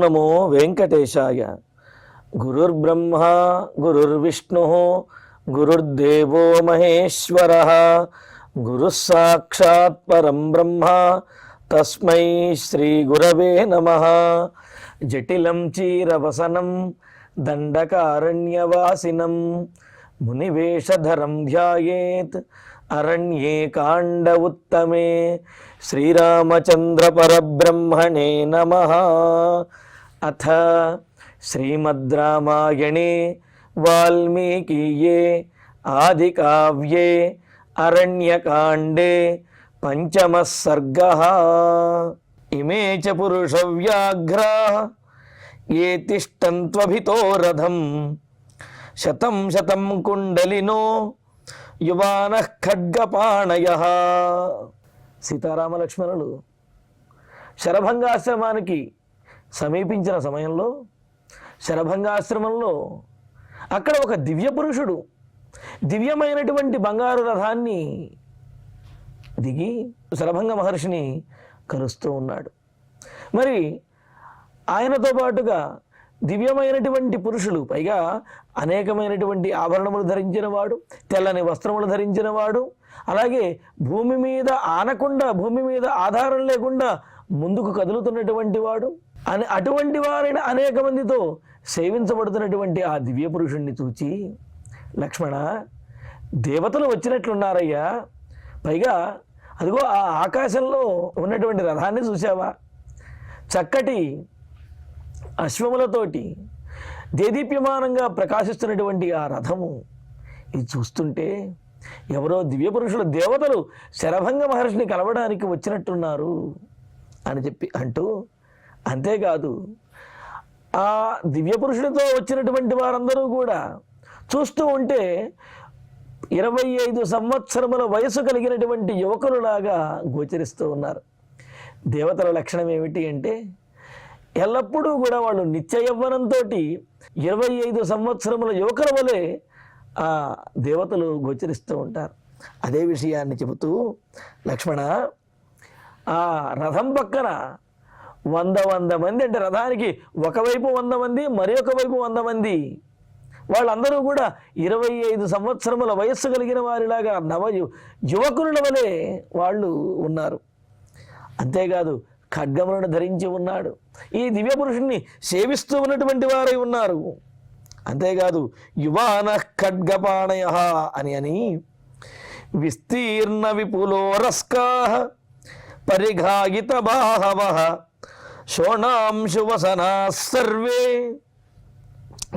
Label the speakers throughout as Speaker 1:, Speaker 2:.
Speaker 1: నమో వెంకటేశాయ. గురుర్బ్రహ్మ గురుర్విష్ణు గురుర్దేవో మహేశ్వరః గురుః సాక్షాత్ పరం బ్రహ్మ తస్మై శ్రీ గురవే నమః. జటిలం చీరవసనం దండకారణ్యవాసినం మునివేషధరం ధ్యాయేత్ అరణ్యే కాండ ఉత్తమే. శ్రీరామచంద్ర పరబ్రహ్మణే నమః. అథ శ్రీమద్ రామాయణే వాల్మీకీయే ఆదికావ్యే అరణ్యకాండే పంచమః సర్గః. ఇమే చ పురుషవ్యాఘ్రాః ఏ తిష్టన్త్వభితో రథం శతం శతం కుండలినో యువానః ఖడ్గపాణయః. సీతారామ లక్ష్మణులు శరభంగాశ్రమానికి సమీపించిన సమయంలో శరభంగాశ్రమంలో అక్కడ ఒక దివ్య పురుషుడు దివ్యమైనటువంటి బంగారు రథాన్ని దిగి శరభంగ మహర్షిని కలుస్తూ ఉన్నాడు. మరి ఆయనతో పాటుగా దివ్యమైనటువంటి పురుషులు, పైగా అనేకమైనటువంటి ఆభరణములు ధరించిన వాడు, తెల్లని వస్త్రములు ధరించిన వాడు, అలాగే భూమి మీద ఆనకుండా, భూమి మీద ఆధారం లేకుండా ముందుకు కదులుతున్నటువంటి వాడు, అటువంటి వారిని అనేక మందితో సేవించబడుతున్నటువంటి ఆ దివ్య పురుషుణ్ణి చూచి, లక్ష్మణ, దేవతలు వచ్చినట్లున్నారయ్యా, పైగా అదిగో ఆ ఆకాశంలో ఉన్నటువంటి రథాన్ని చూసావా, చక్కటి అశ్వములతోటి దేదీప్యమానంగా ప్రకాశిస్తున్నటువంటి ఆ రథము, ఇది చూస్తుంటే ఎవరో దివ్య పురుషులు, దేవతలు శరభంగ మహర్షిని కలవడానికి వచ్చినట్టున్నారు అని చెప్పి అంటూ, అంతేకాదు ఆ దివ్య పురుషుడితో వచ్చినటువంటి వారందరూ కూడా చూస్తూ ఉంటే 25 సంవత్సరముల వయసు కలిగినటువంటి యువకులులాగా గోచరిస్తూ ఉన్నారు. దేవతల లక్షణం ఏమిటి అంటే ఎల్లప్పుడూ కూడా వాళ్ళు నిత్య యవ్వనంతో 25 సంవత్సరముల యువకుల వలె ఆ దేవతలు గోచరిస్తూ ఉంటారు. అదే విషయాన్ని చెబుతూ, లక్ష్మణ, ఆ రథం పక్కన 100 మంది, అంటే రథానికి ఒకవైపు 100 మంది, మరి ఒక వైపు 100 మంది, వాళ్ళందరూ కూడా 25 సంవత్సరముల వయస్సు కలిగిన వారిలాగా యువకుల వలె వాళ్ళు ఉన్నారు. అంతేకాదు ఖడ్గములను ధరించి ఉన్నాడు. ఈ దివ్య పురుషుణ్ణి సేవిస్తూ ఉన్నటువంటి వారై ఉన్నారు. అంతేకాదు యువానః ఖడ్గపాణయః అని విస్తీర్ణ విపులోరస్కాః పరిఘాయిత బాహవః శోణాంశువసనాః సర్వే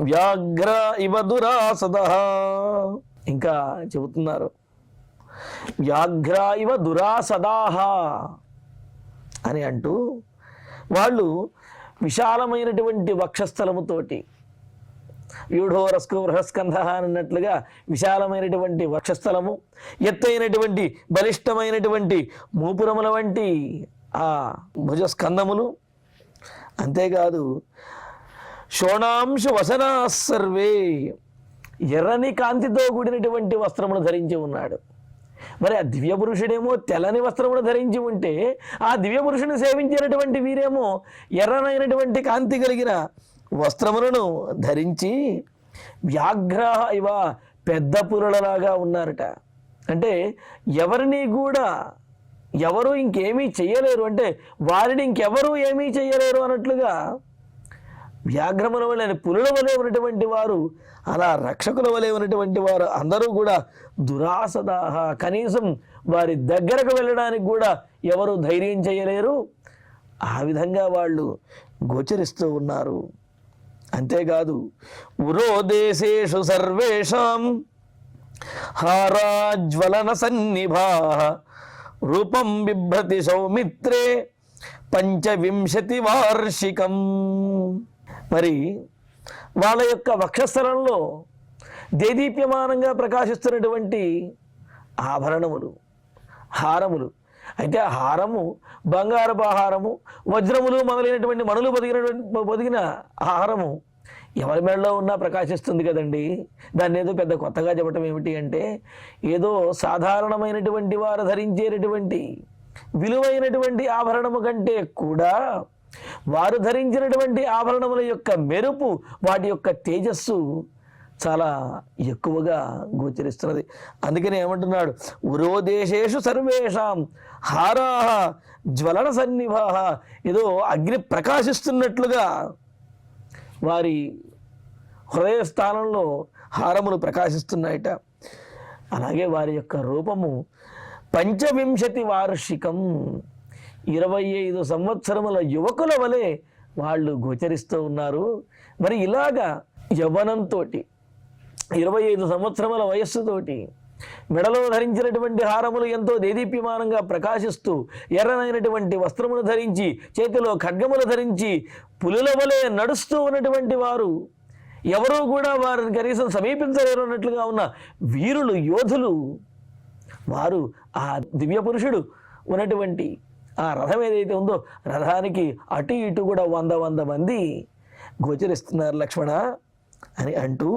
Speaker 1: వ్యాఘ్ర ఇవ దురాసదః. ఇంకా చెబుతున్నారు, వ్యాఘ్ర ఇవ దురాసదాః అని అంటూ, వాళ్ళు విశాలమైనటువంటి వక్షస్థలముతోటి, వ్యూఢోరస్కు బృహస్కంధ అన్నట్లుగా విశాలమైనటువంటి వక్షస్థలము, ఎత్తైనటువంటి బలిష్టమైనటువంటి మూపురముల వంటి ఆ భుజస్కంధములు, అంతేకాదు శోణాంశు వసనా సర్వే, ఎర్రని కాంతితో కూడినటువంటి వస్త్రములు ధరించి ఉన్నాడు. మరి ఆ దివ్య పురుషుడేమో తెల్లని వస్త్రములు ధరించి ఉంటే, ఆ దివ్య పురుషుని సేవించినటువంటి వీరేమో ఎర్రనైనటువంటి కాంతి కలిగిన వస్త్రములను ధరించి వ్యాఘ్ర ఇవ, పెద్ద పురులలాగా ఉన్నారట. అంటే ఎవరిని కూడా ఎవరు ఇంకేమీ చెయ్యలేరు, అంటే వారిని ఇంకెవరూ ఏమీ చెయ్యలేరు అన్నట్లుగా వ్యాఘ్రముల వలె, పులుల వలె ఉన్నటువంటి వారు, అలా రక్షకుల వలె ఉన్నటువంటి వారు అందరూ కూడా దురాసదాహ, కనీసం వారి దగ్గరకు వెళ్ళడానికి కూడా ఎవరు ధైర్యం చేయలేరు. ఆ విధంగా వాళ్ళు గోచరిస్తూ ఉన్నారు. అంతేకాదు ఉరో దేశేషు సర్వేషాం హారాజ్వలన సన్నిభాః రూపం బిభ్రతి సౌమిత్రే 25 వార్షికం. మరి వాళ్ళ యొక్క వక్షస్థలంలో దేదీప్యమానంగా ప్రకాశిస్తున్నటువంటి ఆభరణములు, హారములు, అయితే ఆ హారము బంగారపు ఆహారము, వజ్రములు మొదలైనటువంటి మణులు పొదిగిన ఆహారము ఎవరి మెడలో ఉన్నా ప్రకాశిస్తుంది కదండి. దాన్ని ఏదో పెద్ద కొత్తగా చెప్పటం ఏమిటి అంటే, ఏదో సాధారణమైనటువంటి వారు ధరించేటటువంటి విలువైనటువంటి ఆభరణము కంటే కూడా వారు ధరించినటువంటి ఆభరణముల యొక్క మెరుపు, వాటి యొక్క తేజస్సు చాలా ఎక్కువగా గోచరిస్తున్నది. అందుకనే ఏమంటున్నాడు, ఉరోదేశేషు సర్వేషాం హారాహ జ్వలన సన్నిభాహ. ఏదో అగ్ని ప్రకాశిస్తున్నట్లుగా వారి హృదయ స్థానంలో హారములు ప్రకాశిస్తున్నాయట. అలాగే వారి యొక్క రూపము 25 వార్షికం, 25 సంవత్సరముల యువకుల వలె వాళ్ళు గోచరిస్తూ ఉన్నారు. మరి ఇలాగా యవ్వనంతో 25 సంవత్సరముల వయస్సుతోటి మెడలో ధరించినటువంటి హారములు ఎంతో దేదీప్యమానంగా ప్రకాశిస్తూ, ఎర్రనైనటువంటి వస్త్రములు ధరించి, చేతిలో ఖడ్గములు ధరించి పులుల వలె నడుస్తూ ఉన్నటువంటి వారు, ఎవరూ కూడా వారిని కనీసం సమీపించలేరు అన్నట్లుగా ఉన్న వీరులు, యోధులు వారు ఆ దివ్య పురుషుడు ఉన్నటువంటి ఆ రథం ఏదైతే ఉందో రథానికి అటు ఇటు కూడా 100 మంది గోచరిస్తున్నారు లక్ష్మణ అని అంటూ,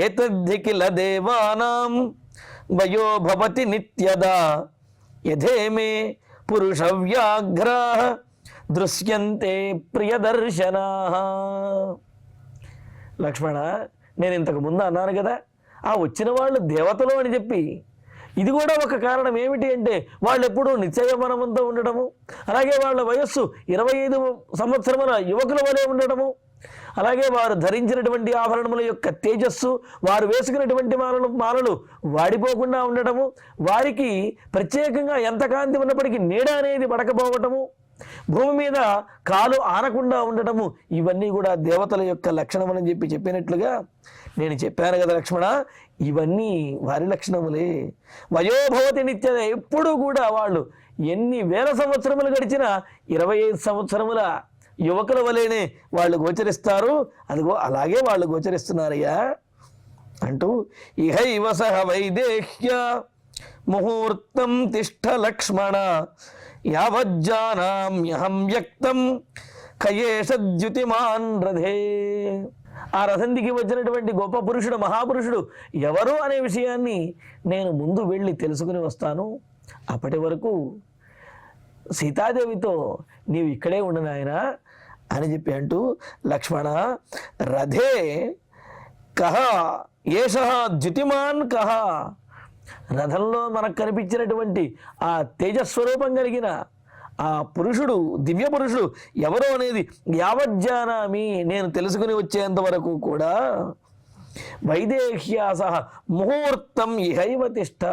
Speaker 1: ఏతద్ధికిల దేవానాం వయో భవతి నిత్యదా యథేమే పురుష వ్యాఘ్రా దృశ్యంతే ప్రియదర్శనాః. లక్ష్మణ, నేను ఇంతకు ముందు అన్నాను కదా, ఆ వచ్చిన వాళ్ళు దేవతలు అని చెప్పి. ఇది కూడా ఒక కారణం. ఏమిటి అంటే వాళ్ళు ఎప్పుడూ నిశ్చయమనంతో ఉండడము, అలాగే వాళ్ళ వయస్సు 25 సంవత్సరముల యువకుల వలె ఉండడము, అలాగే వారు ధరించినటువంటి ఆభరణముల యొక్క తేజస్సు, వారు వేసుకున్నటువంటి మాలలు వాడిపోకుండా ఉండటము, వారికి ప్రత్యేకంగా ఎంత కాంతి ఉన్నప్పటికీ నీడ అనేది పడకపోవటము, భూమి మీద కాలు ఆనకుండా ఉండటము, ఇవన్నీ కూడా దేవతల యొక్క లక్షణములని చెప్పినట్లుగా నేను చెప్పాను కదా లక్ష్మణ. ఇవన్నీ వారి లక్షణములే. వయోభవతి నిత్యద, ఎప్పుడూ కూడా వాళ్ళు ఎన్ని వేల సంవత్సరములు గడిచినా 25 సంవత్సరముల యువకుల వలెనే వాళ్ళు గోచరిస్తారు. అదిగో అలాగే వాళ్ళు గోచరిస్తున్నారయ్యా అంటూ, ఇహైవ సహ వైదేహ్య ముహూర్తం తిష్ఠ లక్ష్మణ యావజ్జానామ్యహం వ్యక్తం కయేషద్యుతిమాన్ రథే. ఆ రథం దిగి వచ్చినటువంటి గొప్ప పురుషుడు, మహాపురుషుడు ఎవరు అనే విషయాన్ని నేను ముందు వెళ్ళి తెలుసుకుని వస్తాను. అప్పటి వరకు సీతాదేవితో నీవు ఇక్కడే ఉండు నాయనా అని చెప్పి అంటూ, లక్ష్మణ రథే కహ ఏషః ద్యుతిమాన్ కహ. రథంలో మనకు కనిపించినటువంటి ఆ తేజస్వరూపం కలిగిన ఆ పురుషుడు, దివ్య పురుషుడు ఎవరో అనేది యావజ్జానామి, నేను తెలుసుకుని వచ్చేంత వరకు కూడా వైదేహ్యా సహ ముహూర్తం ఇహైవ తిష్ఠ.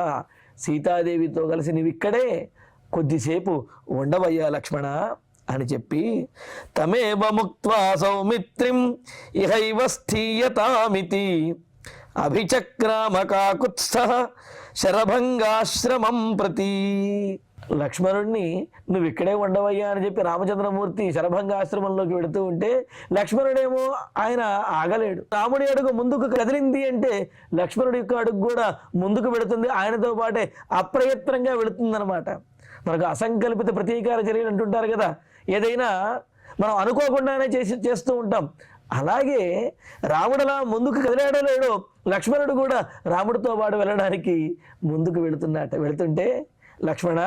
Speaker 1: సీతాదేవితో కలిసి నీవు ఇక్కడే కొద్దిసేపు ఉండవయ్యా లక్ష్మణ అని చెప్పి, తమేవ ముక్త్వా సౌమిత్రిం ఇహైవ స్థీయతామితి అభిచక్రామ కాకుత్స్థః శరభంగాశ్రమం ప్రతి. లక్ష్మణుడిని నువ్వు ఇక్కడే ఉండవయ్యా అని చెప్పి రామచంద్రమూర్తి శరభంగాశ్రమంలోకి వెళుతూ ఉంటే, లక్ష్మణుడేమో ఆయన ఆగలేడు. రాముడి అడుగు ముందుకు కదిలింది అంటే లక్ష్మణుడి యొక్క అడుగు కూడా ముందుకు వెళుతుంది, ఆయనతో పాటే అప్రయత్నంగా వెళుతుందన్నమాట. మనకు అసంకల్పిత ప్రతీకార చర్యలు అంటుంటారు కదా, ఏదైనా మనం అనుకోకుండానే చేస్తూ ఉంటాం. అలాగే రాముడులా ముందుకు కదిలాడో లేడో, లక్ష్మణుడు కూడా రాముడితో పాటు వెళ్ళడానికి ముందుకు వెళుతుంటే, లక్ష్మణ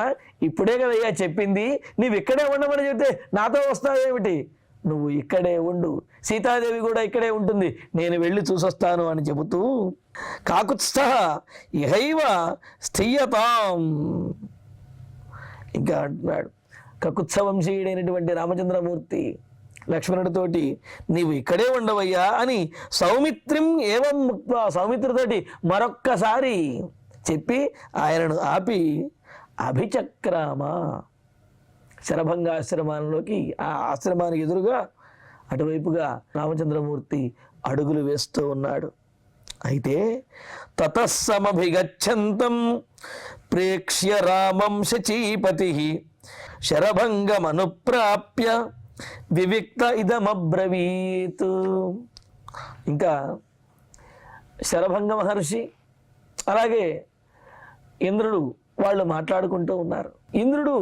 Speaker 1: ఇప్పుడే కదయ్యా చెప్పింది, నీవు ఇక్కడే ఉండమని చెప్తే నాతో వస్తావేమిటి, నువ్వు ఇక్కడే ఉండు, సీతాదేవి కూడా ఇక్కడే ఉంటుంది, నేను వెళ్ళి చూసొస్తాను అని చెబుతూ, కాకుత్స్థః ఇహైవ స్థీయతాం. ఇంకా అంటున్నాడు, కకుత్సవంశీయుడైనటువంటి రామచంద్రమూర్తి లక్ష్మణుడితోటి నీవు ఇక్కడే ఉండవయ్యా అని సౌమిత్రిం ఏవం ముక్త్వా, సౌమిత్రుతోటి మరొక్కసారి చెప్పి ఆయనను ఆపి అభిచక్రామ, శరభంగాశ్రమంలోకి, ఆ ఆశ్రమానికి ఎదురుగా అటువైపుగా రామచంద్రమూర్తి అడుగులు వేస్తూ ఉన్నాడు. అయితే తతస్సమభిగచ్చంతం ప్రేక్ష్య రామం శచీపతి శరభంగమనుప్రాప్య వివిక్త ఇదమబ్రవీత్. ఇంకా శరభంగ మహర్షి అలాగే ఇంద్రుడు వాళ్ళు మాట్లాడుకుంటూ ఉన్నారు. ఇంద్రుడు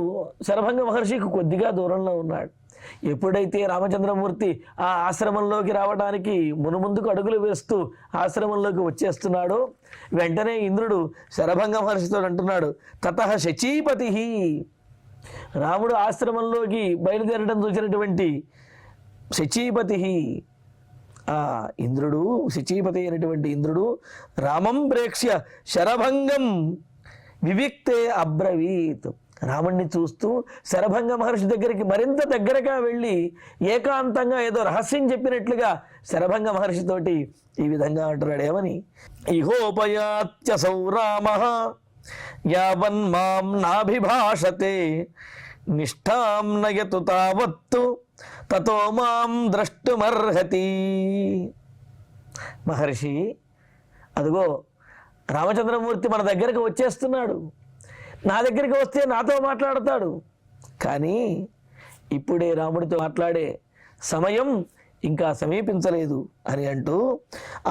Speaker 1: శరభంగ మహర్షికి కొద్దిగా దూరంలో ఉన్నాడు. ఎప్పుడైతే రామచంద్రమూర్తి ఆ ఆశ్రమంలోకి రావడానికి మునుముందుకు అడుగులు వేస్తూ ఆశ్రమంలోకి వచ్చేస్తున్నాడో, వెంటనే ఇంద్రుడు శరభంగ మహర్షితో అంటున్నాడు, తతః శచీపతి, రాముడు ఆశ్రమంలోకి బయలుదేరడం చూసినటువంటి శచీపతి, ఆ ఇంద్రుడు, శచీపతి అయినటువంటి ఇంద్రుడు రామం ప్రేక్ష్య శరభంగం వివిక్తే అబ్రవీత్, రాముణ్ణి చూస్తూ శరభంగ మహర్షి దగ్గరికి మరింత దగ్గరగా వెళ్ళి ఏకాంతంగా ఏదో రహస్యం చెప్పినట్లుగా శరభంగ మహర్షితోటి ఈ విధంగా అంటున్నాడు. ఏమని? ఇహోపయాత్యసౌ రామః యావన్ మాం నాభిభాషతే నిష్ఠాం నయతు తావత్తు తతో మాం ద్రష్టుమర్హతి. మహర్షి, అదిగో రామచంద్రమూర్తి మన దగ్గరకు వచ్చేస్తున్నాడు, నా దగ్గరికి వస్తే నాతో మాట్లాడతాడు, కానీ ఇప్పుడే రాముడితో మాట్లాడే సమయం ఇంకా సమీపించలేదు అని అంటూ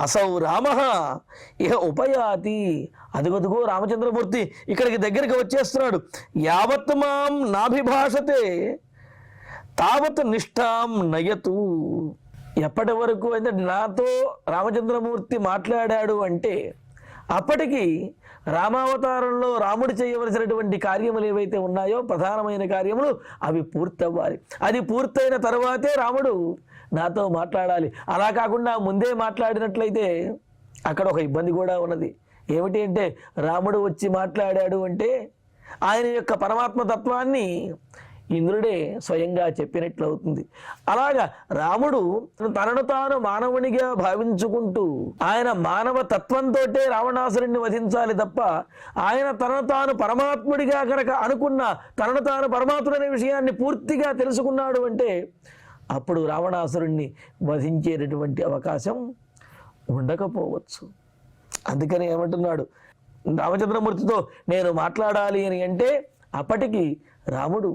Speaker 1: అసౌ రామ ఇహ ఉపయాతి, అదుగదుగో రామచంద్రమూర్తి ఇక్కడికి దగ్గరికి వచ్చేస్తున్నాడు. యావత్ మాం నాభిభాషతే తావత్ నిష్ఠాం నయతు, ఎప్పటి వరకు అంటే నాతో రామచంద్రమూర్తి మాట్లాడాడు అంటే అప్పటికి రామావతారంలో రాముడు చేయవలసినటువంటి కార్యములు ఏవైతే ఉన్నాయో ప్రధానమైన కార్యములు అవి పూర్తవ్వాలి. అది పూర్తయిన తర్వాతే రాముడు నాతో మాట్లాడాలి. అలా కాకుండా ముందే మాట్లాడినట్లయితే అక్కడ ఒక ఇబ్బంది కూడా ఉన్నది. ఏమిటి అంటే రాముడు వచ్చి మాట్లాడాడు అంటే ఆయన యొక్క పరమాత్మ తత్వాన్ని ఇంద్రుడే స్వయంగా చెప్పినట్లు అవుతుంది. అలాగా రాముడు తనను తాను మానవునిగా భావించుకుంటూ ఆయన మానవ తత్వంతో రావణాసురుణ్ణి వధించాలి తప్ప ఆయన తనను తాను పరమాత్ముడిగా కనుక అనుకున్న తనను తాను పరమాత్ముడు అనే విషయాన్ని పూర్తిగా తెలుసుకున్నాడు అంటే అప్పుడు రావణాసురుణ్ణి వధించేటటువంటి అవకాశం ఉండకపోవచ్చు. అందుకని ఏమంటున్నాడు రామచంద్రమూర్తితో నేను మాట్లాడాలి అని అంటే అప్పటికి రాముడు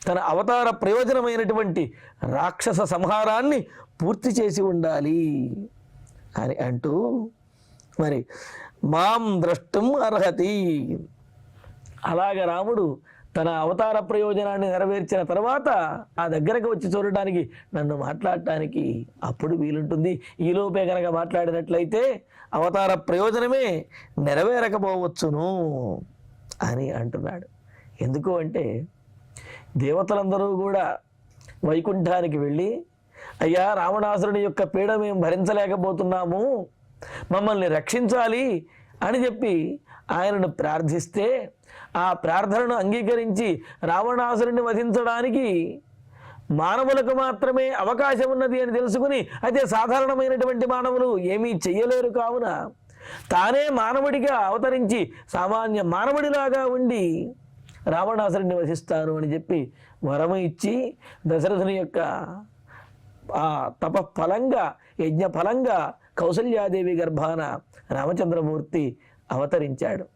Speaker 1: తన అవతార ప్రయోజనమైనటువంటి రాక్షస సంహారాన్ని పూర్తి చేసి ఉండాలి అని అంటూ మరి మాం ద్రష్టం అర్హతి. అలాగ రాముడు తన అవతార ప్రయోజనాన్ని నెరవేర్చిన తర్వాత ఆ దగ్గరకు వచ్చి చూడటానికి నన్ను మాట్లాడటానికి అప్పుడు వీలుంటుంది. ఈలోపే కనుక మాట్లాడినట్లయితే అవతార ప్రయోజనమే నెరవేరకపోవచ్చును అని అంటున్నాడు. ఎందుకు అంటే దేవతలందరూ కూడా వైకుంఠానికి వెళ్ళి అయ్యా రావణాసురుని యొక్క పీడ మేము భరించలేకపోతున్నాము, మమ్మల్ని రక్షించాలి అని చెప్పి ఆయనను ప్రార్థిస్తే ఆ ప్రార్థనను అంగీకరించి రావణాసురుని వధించడానికి మానవులకు మాత్రమే అవకాశం ఉన్నది అని తెలుసుకుని అయితే సాధారణమైనటువంటి మానవులు ఏమీ చెయ్యలేరు. కావున తానే మానవుడిగా అవతరించి సామాన్య మానవుడిలాగా ఉండి రావణాసురుడిని వధిస్తాను అని చెప్పి వరము ఇచ్చి దశరథుని యొక్క ఆ తపఫలంగా యజ్ఞఫలంగా కౌసల్యాదేవి గర్భాన రామచంద్రమూర్తి అవతరించాడు.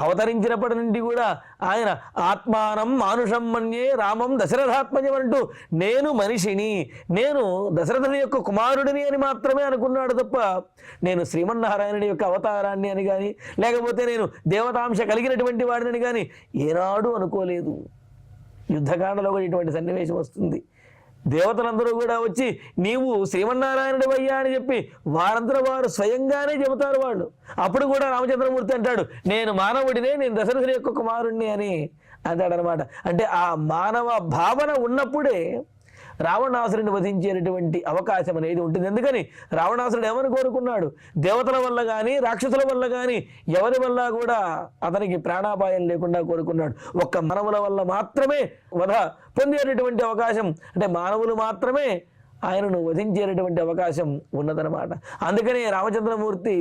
Speaker 1: అవతరించినప్పటి నుండి కూడా ఆయన ఆత్మానం మానుషం మన్యే రామం దశరథాత్మజం అంటూ నేను మనిషిని, నేను దశరథుని యొక్క కుమారుడిని అని మాత్రమే అనుకున్నాడు తప్ప నేను శ్రీమన్నారాయణుడి యొక్క అవతారాన్ని అని కానీ లేకపోతే నేను దేవతాంశ కలిగినటువంటి వాడిని కానీ ఏనాడు అనుకోలేదు. యుద్ధకాండలో కూడా ఇటువంటి సన్నివేశం వస్తుంది. దేవతలందరూ కూడా వచ్చి నీవు శ్రీమన్నారాయణుడి అయ్యా అని చెప్పి వారందరూ వారు స్వయంగానే చెబుతారు వాళ్ళు. అప్పుడు కూడా రామచంద్రమూర్తి అంటాడు నేను మానవుడినే, నేను దశరథుని యొక్క కుమారుణ్ణి అని అంటాడనమాట. అంటే ఆ మానవ భావన ఉన్నప్పుడే రావణాసురుని వధించేటటువంటి అవకాశం అనేది ఉంటుంది. ఎందుకని రావణాసురుడు ఏమని కోరుకున్నాడు? దేవతల వల్ల కానీ రాక్షసుల వల్ల కానీ ఎవరి వల్ల కూడా అతనికి ప్రాణాపాయం లేకుండా కోరుకున్నాడు. ఒక్క మానవుల వల్ల మాత్రమే వధ పొందేటటువంటి అవకాశం, అంటే మానవులు మాత్రమే ఆయనను వధించేటటువంటి అవకాశం ఉన్నదనమాట. అందుకనే రామచంద్రమూర్తి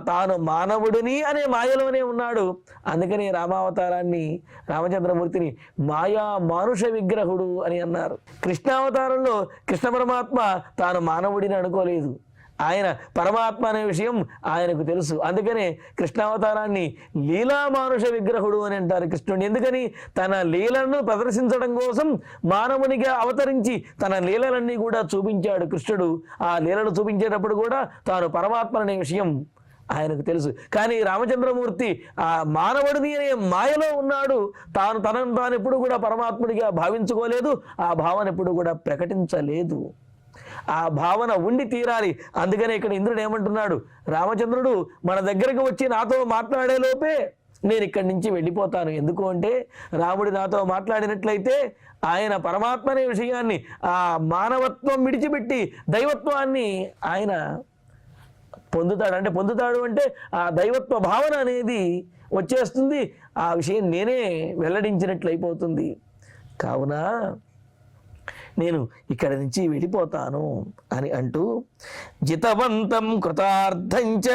Speaker 1: తాను మానవుడిని అనే మాయలోనే ఉన్నాడు. అందుకని రామావతారాన్ని రామచంద్రమూర్తిని మాయా మానుష విగ్రహుడు అని అన్నారు. కృష్ణావతారంలో కృష్ణ పరమాత్మ తాను మానవుడిని అనుకోలేదు, ఆయన పరమాత్మ అనే విషయం ఆయనకు తెలుసు. అందుకనే కృష్ణావతారాన్ని లీలా మానుష విగ్రహుడు అని అంటారు కృష్ణుడిని. ఎందుకని తన లీలను ప్రదర్శించడం కోసం మానవునిగా అవతరించి తన లీలలన్నీ కూడా చూపించాడు కృష్ణుడు. ఆ లీలలు చూపించేటప్పుడు కూడా తాను పరమాత్మ అనే విషయం ఆయనకు తెలుసు. కానీ రామచంద్రమూర్తి ఆ మానవుడిని అనే మాయలో ఉన్నాడు. తనను తాను ఎప్పుడు కూడా పరమాత్ముడిగా భావించుకోలేదు, ఆ భావన ఎప్పుడు కూడా ప్రకటించలేదు. ఆ భావన ఉండి తీరాలి. అందుకనే ఇక్కడ ఇంద్రుడు ఏమంటున్నాడు, రామచంద్రుడు మన దగ్గరకు వచ్చి నాతో మాట్లాడే లోపే నేను ఇక్కడి నుంచి వెళ్ళిపోతాను. ఎందుకు అంటే రాముడు నాతో మాట్లాడినట్లయితే ఆయన పరమాత్మ అనే విషయాన్ని, ఆ మానవత్వం విడిచిపెట్టి దైవత్వాన్ని ఆయన పొందుతాడు. అంటే పొందుతాడు అంటే ఆ దైవత్వ భావన అనేది వచ్చేస్తుంది. ఆ విషయం నేనే వెల్లడించినట్లయిపోతుంది. కావున నేను ఇక్కడి నుంచి వెళ్ళిపోతాను అని అంటూ జితవంతం కృతార్థంచ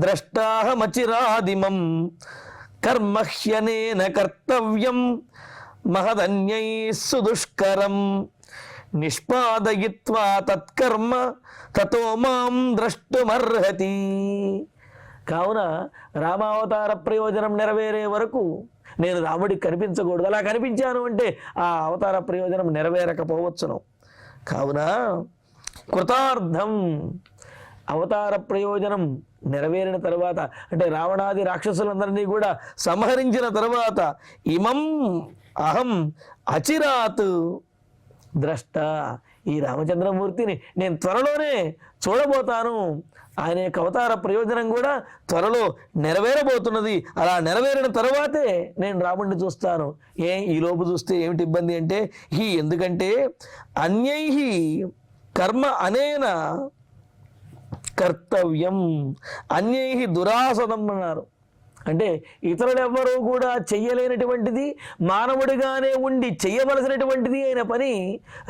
Speaker 1: ద్రష్టాహమచిరాదిమం కర్మహ్యనేన కర్తవ్యం మహదన్యై సుదుష్కరం నిష్పాదయిత్వా తత్కర్మ తతో మాం ద్రష్టుమర్హతి. కావున రామావతార ప్రయోజనం నెరవేరే వరకు నేను రాముడికి కనిపించకూడదు. అలా కనిపించాను అంటే ఆ అవతార ప్రయోజనం నెరవేరకపోవచ్చును. కావున కృతార్థం, అవతార ప్రయోజనం నెరవేరిన తర్వాత అంటే రావణాది రాక్షసులందరినీ కూడా సంహరించిన తర్వాత ఇమం అహం అచిరాత్ ద్రష్ట, ఈ రామచంద్రమూర్తిని నేను త్వరలోనే చూడబోతాను. ఆయన యొక్క అవతార ప్రయోజనం కూడా త్వరలో నెరవేరబోతున్నది. అలా నెరవేరిన తర్వాతే నేను రాముడిని చూస్తాను. ఈ లోపు చూస్తే ఏమిటి ఇబ్బంది అంటే ఎందుకంటే అన్యై కర్మ అనేన కర్తవ్యం, అన్యై దురాసనం అన్నారు. అంటే ఇతరులెవ్వరూ కూడా చెయ్యలేనటువంటిది, మానవుడిగానే ఉండి చెయ్యవలసినటువంటిది అయిన పని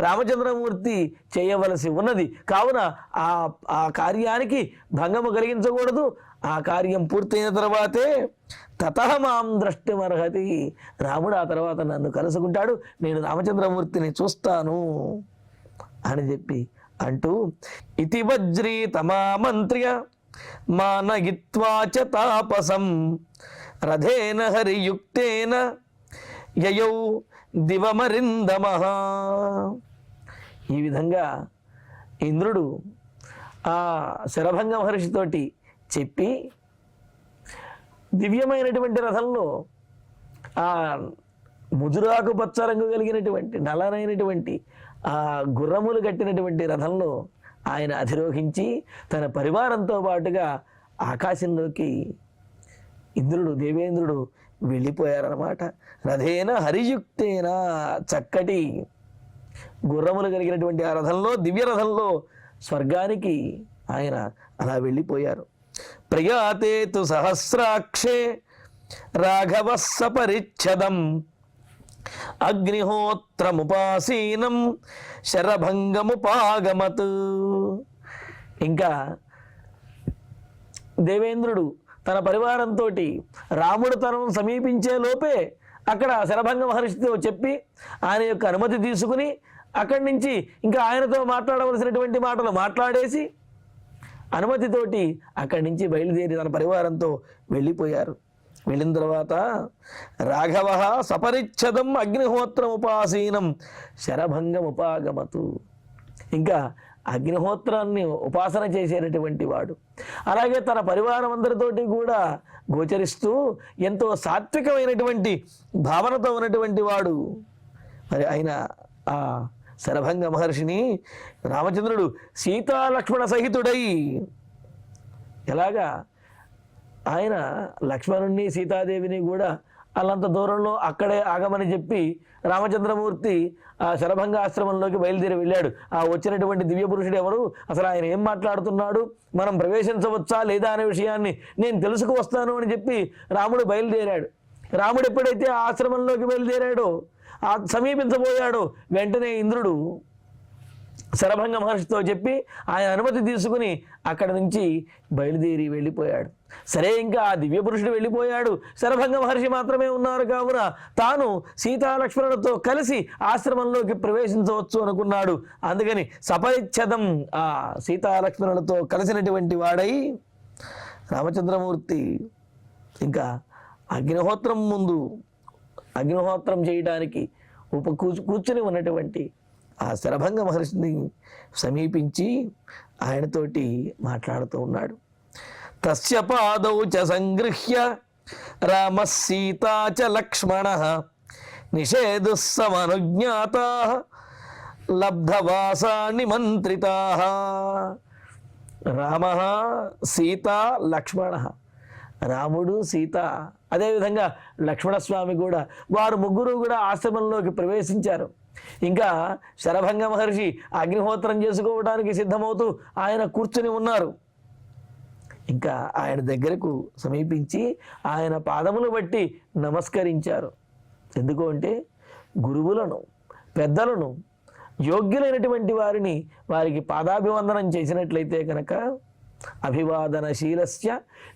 Speaker 1: రామచంద్రమూర్తి చేయవలసి ఉన్నది. కావున ఆ కార్యానికి భంగము కలిగించకూడదు. ఆ కార్యం పూర్తయిన తర్వాతే తతః మాం ద్రష్టుమర్హతి, రాముడు ఆ తర్వాత నన్ను కలుసుకుంటాడు, నేను రామచంద్రమూర్తిని చూస్తాను అని చెప్పి అంటూ ఇతి వజ్రీ తమామంత్ర్య మానయిత్వాచ తాపసం రథేన హరియుక్తేన యయౌ దివమరిందమః. ఈ విధంగా ఇంద్రుడు ఆ శరభంగ మహర్షితోటి చెప్పి దివ్యమైనటువంటి రథంలో ఆ ముదురాకు పచ్చ రంగు కలిగినటువంటి నల్లనైనటువంటి ఆ గుర్రములు కట్టినటువంటి రథంలో ఆయన అధిరోహించి తన పరివారంతో పాటుగా ఆకాశంలోకి దేవేంద్రుడు వెళ్ళిపోయారన్నమాట. రథేన హరియుక్తేన, చక్కటి గుర్రములు కలిగినటువంటి ఆ రథంలో, దివ్య రథంలో స్వర్గానికి ఆయన అలా వెళ్ళిపోయారు. ప్రయాతే తు సహస్రాక్షే రాఘవ సపరిచ్ఛదం అగ్నిహోత్రముపాసీనం శరభంగముపాగమత్. ఇంకా దేవేంద్రుడు తన పరివారంతో రాముడు తనను సమీపించే లోపే అక్కడ శరభంగ మహర్షితో చెప్పి ఆయన యొక్క అనుమతి తీసుకుని అక్కడి నుంచి ఇంకా ఆయనతో మాట్లాడవలసినటువంటి మాటలు మాట్లాడేసి అనుమతితోటి అక్కడి నుంచి బయలుదేరి తన పరివారంతో వెళ్ళిపోయారు. వెళ్ళిన తర్వాత రాఘవ సపరిచ్ఛదం అగ్నిహోత్రముపాసీనం శరభంగముపాగమతు, ఇంకా అగ్నిహోత్రాన్ని ఉపాసన చేసేటటువంటి వాడు, అలాగే తన పరివారం అందరితోటి కూడా గోచరిస్తూ ఎంతో సాత్వికమైనటువంటి భావనతో ఉన్నటువంటి వాడు. మరి ఆయన ఆ శరభంగ మహర్షిని రామచంద్రుడు సీతాలక్ష్మణ సహితుడై, ఎలాగా ఆయన లక్ష్మణుణ్ణి సీతాదేవిని కూడా అల్లంత దూరంలో అక్కడే ఆగమని చెప్పి రామచంద్రమూర్తి ఆ శరభంగ ఆశ్రమంలోకి బయలుదేరి వెళ్ళాడు. ఆ వచ్చినటువంటి దివ్య పురుషుడు ఎవరు, అసలు ఆయన ఏం మాట్లాడుతున్నాడు, మనం ప్రవేశించవచ్చా లేదా అనే విషయాన్ని నేను తెలుసుకు వస్తాను అని చెప్పి రాముడు బయలుదేరాడు. రాముడు ఎప్పుడైతే ఆ ఆశ్రమంలోకి బయలుదేరాడో, సమీపించబోయాడో, వెంటనే ఇంద్రుడు శరభంగ మహర్షితో చెప్పి ఆయన అనుమతి తీసుకుని అక్కడి నుంచి బయలుదేరి వెళ్ళిపోయాడు. సరే, ఇంకా ఆ దివ్య పురుషుడు వెళ్ళిపోయాడు, శరభంగ మహర్షి మాత్రమే ఉన్నారు. కావున తాను సీతాలక్ష్మణులతో కలిసి ఆశ్రమంలోకి ప్రవేశించవచ్చు అనుకున్నాడు. అందుకని సపరిచ్ఛదం, ఆ సీతాలక్ష్మణులతో కలిసినటువంటి వాడై రామచంద్రమూర్తి ఇంకా అగ్నిహోత్రం ముందు అగ్నిహోత్రం చేయడానికి కూర్చుని ఉన్నటువంటి ఆ శరభంగ మహర్షిని సమీపించి ఆయనతోటి మాట్లాడుతూ ఉన్నాడు. తస్య పాదౌ చ సంగృహ్య రామ సీతా చ లక్ష్మణః నిషేధుస్సమనుజ్ఞాతాః లబ్ధవాసా నిమంత్రితాః. రామః సీతా లక్ష్మణః, రాముడు, సీత, అదేవిధంగా లక్ష్మణస్వామి కూడా, వారు ముగ్గురు కూడా ఆశ్రమంలోకి ప్రవేశించారు. ఇంకా శరభంగ మహర్షి అగ్నిహోత్రం చేసుకోవడానికి సిద్ధమవుతూ ఆయన కూర్చుని ఉన్నారు. ఇంకా ఆయన దగ్గరకు సమీపించి ఆయన పాదములు బట్టి నమస్కరించారు. ఎందుకు అంటే గురువులను, పెద్దలను, యోగ్యులైనటువంటి వారిని వారికి పాదాభివందనం చేసినట్లయితే కనుక అభివాదనశీలస్య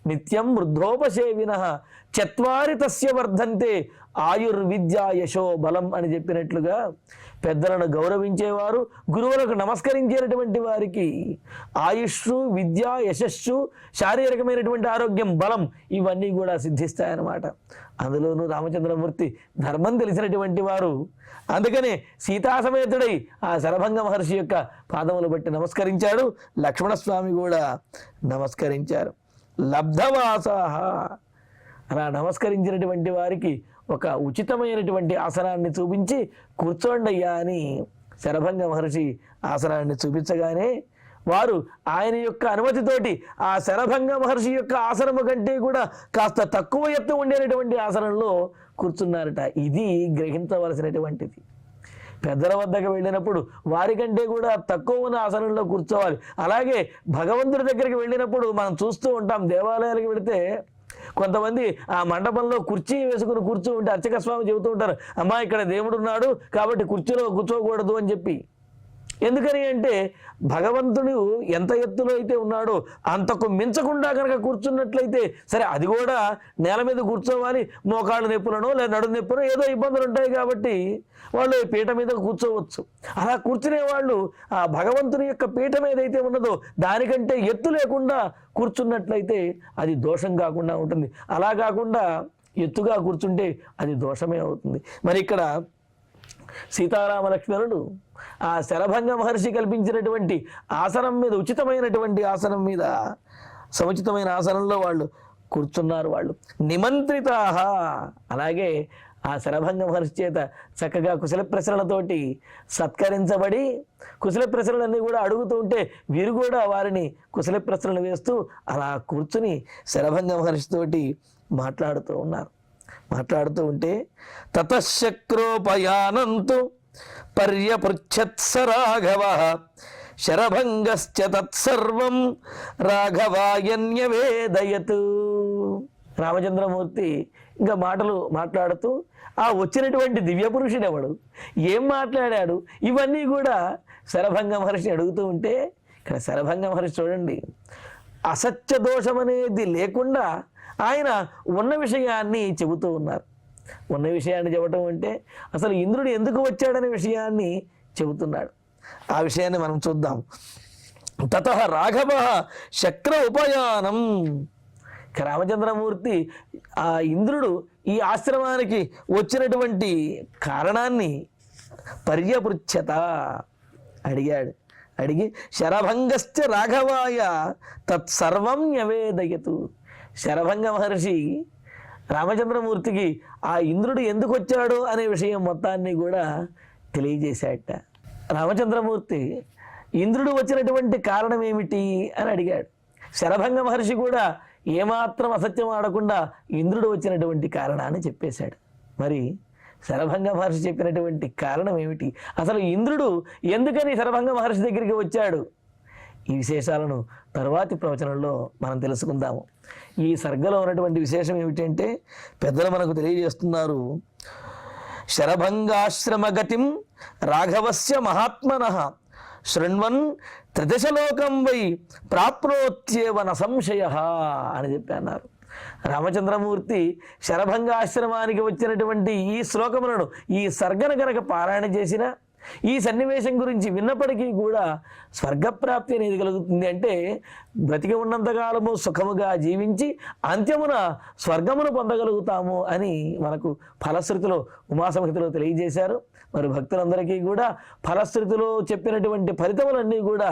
Speaker 1: నిత్యం వృద్ధోపసేవినః చత్వారి తస్య వర్ధంతే ఆయుర్విద్య యశో బలం అని చెప్పినట్లుగా పెద్దలను గౌరవించేవారు, గురువులకు నమస్కరించేటటువంటి వారికి ఆయుష్షు, విద్య, యశస్సు, శారీరకమైనటువంటి ఆరోగ్యం, బలం ఇవన్నీ కూడా సిద్ధిస్తాయన్నమాట. అందులోనూ రామచంద్రమూర్తి ధర్మం తెలిసినటువంటి వారు. అందుకనే సీతాసమేతుడై ఆ శరభంగ మహర్షి యొక్క పాదములు బట్టి నమస్కరించాడు. లక్ష్మణస్వామి కూడా నమస్కరించారు. లబ్ధవాసాహ, అలా నమస్కరించినటువంటి వారికి ఒక ఉచితమైనటువంటి ఆసనాన్ని చూపించి కూర్చోండి అయ్యా అని శరభంగ మహర్షి ఆసనాన్ని చూపించగానే వారు ఆయన యొక్క అనుమతితోటి ఆ శరభంగ మహర్షి యొక్క ఆసనము కంటే కూడా కాస్త తక్కువ ఎత్తు ఉండేటటువంటి ఆసనంలో కూర్చున్నారట. ఇది గ్రహించవలసినటువంటిది. పెద్దల వద్దకు వెళ్ళినప్పుడు వారికంటే కూడా తక్కువ ఉన్న ఆసనంలో కూర్చోవాలి. అలాగే భగవంతుడి దగ్గరికి వెళ్ళినప్పుడు మనం చూస్తూ ఉంటాం, దేవాలయాలకు వెళితే కొంతమంది ఆ మండపంలో కుర్చీ వేసుకుని కూర్చోంటే అర్చక స్వామి చెబుతూ ఉంటారు, అమ్మా ఇక్కడ దేవుడు ఉన్నాడు కాబట్టి కుర్చీలో కూర్చోకూడదు అని చెప్పి. ఎందుకని అంటే భగవంతుడు ఎంత ఎత్తులో అయితే ఉన్నాడో అంతకు మించకుండా కనుక కూర్చున్నట్లయితే సరే, అది కూడా నేల మీద కూర్చోవాలి, మోకాళ్ళ నొప్పులను లేదా నడుము నొప్పును ఏదో ఇబ్బందులు ఉంటాయి కాబట్టి వాళ్ళు పీట మీద కూర్చోవచ్చు. అలా కూర్చునే వాళ్ళు ఆ భగవంతుని యొక్క పీఠం ఏదైతే ఉన్నదో దానికంటే ఎత్తు లేకుండా కూర్చున్నట్లయితే అది దోషం కాకుండా ఉంటుంది. అలా కాకుండా ఎత్తుగా కూర్చుంటే అది దోషమే అవుతుంది. మరి ఇక్కడ సీతారామ లక్ష్మణుడు ఆ శరభంగ మహర్షి కల్పించినటువంటి ఆసనం మీద, ఉచితమైనటువంటి ఆసనం మీద, సముచితమైన ఆసనంలో వాళ్ళు కూర్చున్నారు. వాళ్ళు నిమంత్రితాహ. అలాగే ఆ శరభంగ మహర్షి చేత చక్కగా కుశల ప్రశ్నలతోటి సత్కరించబడి, కుశల ప్రశ్నలన్నీ కూడా అడుగుతూ ఉంటే వీరు కూడా వారిని కుశల ప్రశ్నలు వేస్తూ అలా కూర్చుని శరభంగ మహర్షితోటి మాట్లాడుతూ ఉన్నారు. మాట్లాడుతూ ఉంటే తతశక్రోపయానంతు పర్యపృచ్ఛత్స రాఘవ శరభంగశ్చ తత్సర్వం రాఘవాయన్యవేదయతు. రామచంద్రమూర్తి ఇంకా మాటలు మాట్లాడుతూ ఆ వచ్చినటువంటి దివ్య పురుషుడెవడు, ఏం మాట్లాడాడు, ఇవన్నీ కూడా శరభంగ మహర్షి అడుగుతూ ఉంటే ఇక్కడ శరభంగ మహర్షి చూడండి, అసత్య దోషం అనేది లేకుండా ఆయన ఉన్న విషయాన్ని చెబుతూ ఉన్నారు. ఉన్న విషయాన్ని చెప్పటం అంటే అసలు ఇంద్రుడు ఎందుకు వచ్చాడనే విషయాన్ని చెబుతున్నాడు. ఆ విషయాన్ని మనం చూద్దాం. తతః రాఘవ శక్ర ఉపయానం. రామచంద్రమూర్తి ఆ ఇంద్రుడు ఈ ఆశ్రమానికి వచ్చినటువంటి కారణాన్ని పర్యపృచ్ఛత అడిగాడు. అడిగి శరభంగశ్చ రాఘవాయ తత్సర్వం న్యవేదయతు. శరభంగ మహర్షి రామచంద్రమూర్తికి ఆ ఇంద్రుడు ఎందుకు వచ్చాడు అనే విషయం మొత్తాన్ని కూడా తెలియజేశాట. రామచంద్రమూర్తి ఇంద్రుడు వచ్చినటువంటి కారణం ఏమిటి అని అడిగాడు. శరభంగ మహర్షి కూడా ఏమాత్రం అసత్యం ఆడకుండా ఇంద్రుడు వచ్చినటువంటి కారణాన్ని చెప్పేశాడు. మరి శరభంగ మహర్షి చెప్పినటువంటి కారణం ఏమిటి, అసలు ఇంద్రుడు ఎందుకని శరభంగ మహర్షి దగ్గరికి వచ్చాడు, ఈ విశేషాలను తరువాతి ప్రవచనంలో మనం తెలుసుకుందాము. ఈ సర్గలో ఉన్నటువంటి విశేషం ఏమిటంటే పెద్దలు మనకు తెలియజేస్తున్నారు. శరభంగాశ్రమగతిం రాఘవస్య మహాత్మనః శృణ్వన్ త్రిదశలోకం వై ప్రాప్నోత్యేవ న సంశయః అని చెప్పి అన్నారు. రామచంద్రమూర్తి శరభంగాశ్రమానికి వచ్చినటువంటి ఈ శ్లోకములను, ఈ సర్గను గనక పారాయణ చేసిన, ఈ సన్నివేశం గురించి విన్నప్పటికీ కూడా స్వర్గప్రాప్తి అనేది కలుగుతుంది. అంటే బ్రతికి ఉన్నంతకాలము సుఖముగా జీవించి అంత్యమున స్వర్గమును పొందగలుగుతాము అని మనకు ఫలశ్రుతిలో ఉమాసంహితలో తెలియజేశారు. మరి భక్తులందరికీ కూడా ఫలశ్రుతిలో చెప్పినటువంటి ఫలితములన్నీ కూడా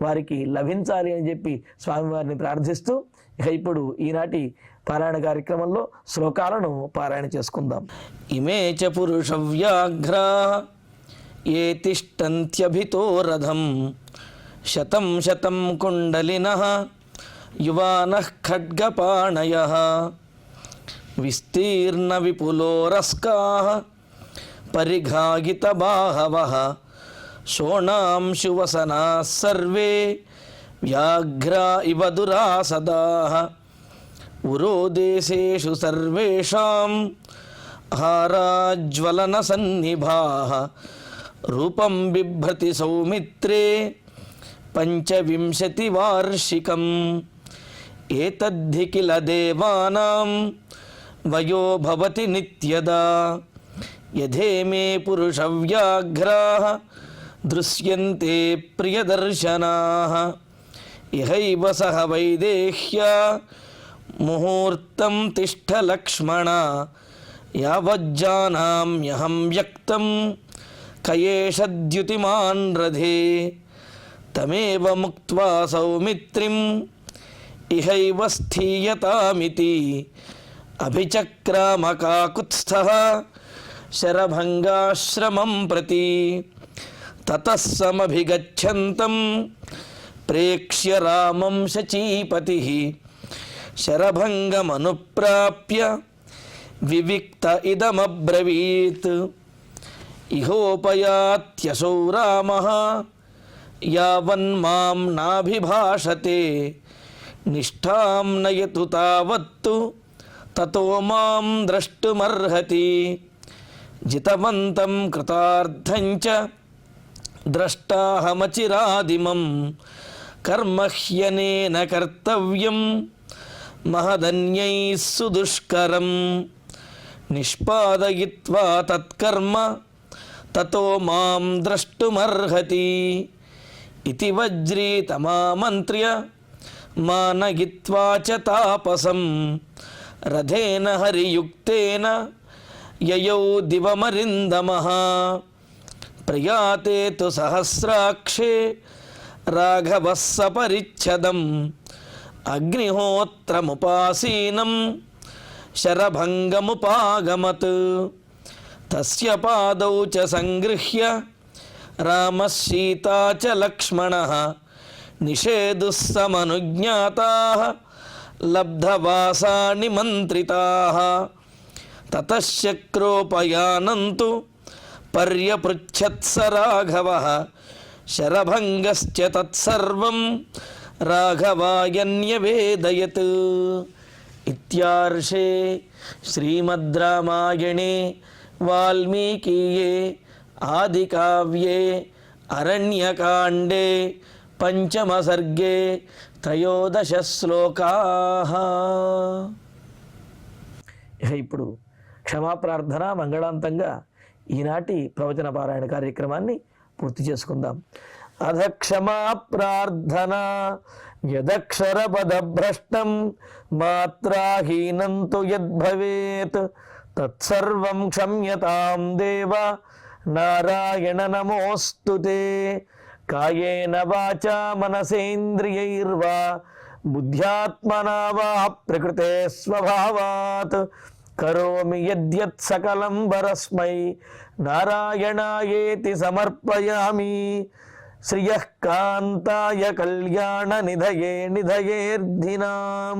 Speaker 1: వారికి లభించాలి అని చెప్పి స్వామివారిని ప్రార్థిస్తూ ఇక ఇప్పుడు ఈనాటి పారాయణ కార్యక్రమంలో శ్లోకాలను పారాయణ చేసుకుందాం. ఇమే చ పురుష వ్యాఘ్రా ఏ తిష్టంత్యభితో రథం శతం శతం కుండలినః యువానః ఖడ్గపాణయః విస్తీర్ణ విపులోరస్కాః పరిఘాగితబాహవః శోణాంశువసనాः సర్వే వ్యాఘ్రా ఇవ దురాసదాః ఉరోదేశేషు సర్వేషాం హారాజ్వలన సన్నిభాః రూపం బిభ్రతి సౌమిత్రే పంచవింశతివార్షికం ఏతద్ధి కిల దేవానాం వయో భవతి నిత్యదా యథేమే పురుషవ్యాఘ్రాః దృశ్యంతే ప్రియదర్శనాః ఇహైవ సహ వైదేహ్యా ముహూర్తం తిష్ఠ లక్ష్మణ యావజ్జానామ్యహం వ్యక్తం కయేషద్యుతిమాన్ రథే తమేవ ముక్త్వా సౌమిత్రిం ఇహైవ స్థీయతామితి అభిచక్రామకాకుత్స్థః శరభంగాశ్రమం ప్రతి తతః సమభిగచ్చంతం ప్రేక్ష్య రామం శచీపతిః శరభంగమనుప్రాప్య వివిక్త ఇదమబ్రవీత్ ఇహోపయాత్యసౌ రామః యావన్మాం నాభిభాషతే నిష్ఠాం నయతు తావత్తు తతో మాం ద్రష్టుమర్హతి జితవంతం కృతార్థం చ ద్రష్టాహమచిరాదిమం కర్మ హ్యనేన కర్తవ్యం మహదన్యైః సుదుష్కరం నిష్పాదయిత్వా తత్కర్మ తతో మాం ద్రష్టుమర్హతి ఇతి వజ్రీతమామంత్ర్య మానయిత్వా చ తాపసం రథేన హరియుక్తేన యయౌ దివమరిందమః ప్రయాతే తు సహస్రాక్షే రాఘవः సపరిచ్ఛదం అగ్నిహోత్రముపాసీనం శరభంగముపాగమత్ తస్య పాదౌ చ సంగృహ్య రామः సీతా చ లక్ష్మణः నిషేధుः సమనుజ్ఞాతాः లబ్ధవాసాని మంత్రితాः తతః శక్రోపయానంతు పర్యపృచ్ఛత్స రాఘవः శరభంగశ్చ తత్సర్వం రాఘవాయన్యవేదయత్. ఇత్యార్షే శ్రీమద్ రామాయణే వాల్మీకీయే ఆదికావ్యే అరణ్యకాండే పంచమ సర్గే త్రయోదశ శ్లోకాః. ఇప్పుడు క్షమాప్రార్థన మంగళాంతంగా ఈనాటి ప్రవచన పారాయణ కార్యక్రమాన్ని పూర్తి చేసుకుందాం. అధ క్షమా ప్రార్థన యదక్షర పదభ్రష్టం మాత్రాహీనం తు యద్భవేత్ తత్సర్వం క్షమ్యతాం దేవ నారాయణ నమోస్తుతే. కాయేన వాచా మనసేంద్రియైర్వా బుద్ధ్యాత్మనా వా ప్రకృతే స్వభావాత్ కరోమి యద్యత్ సకలం పరస్మై నారాయణాయేతి సమర్పయామి. శ్రియః కాంతాయ కళ్యాణ నిధయే నిధయేర్ధినాం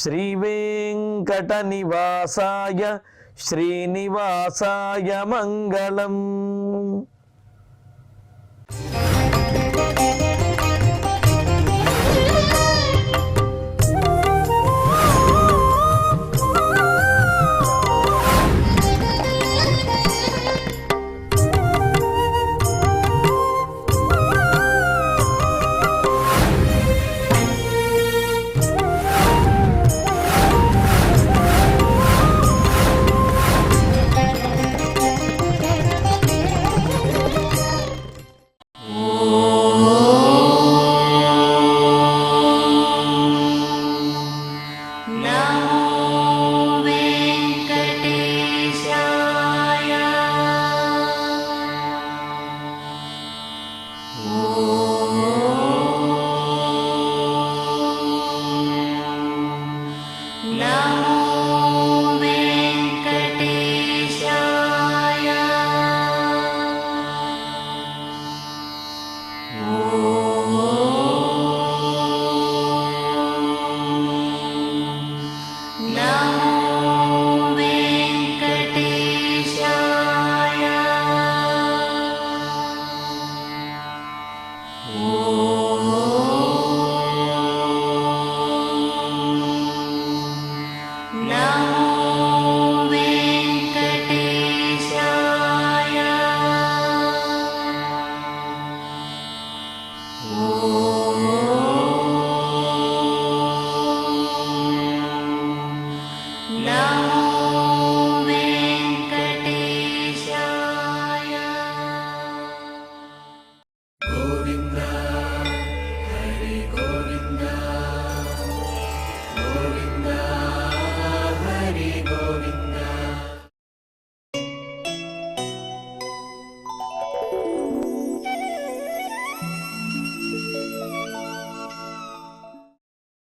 Speaker 1: శ్రీవేంకట నివాసాయ శ్రీనివాసాయ మంగళం.
Speaker 2: ఓం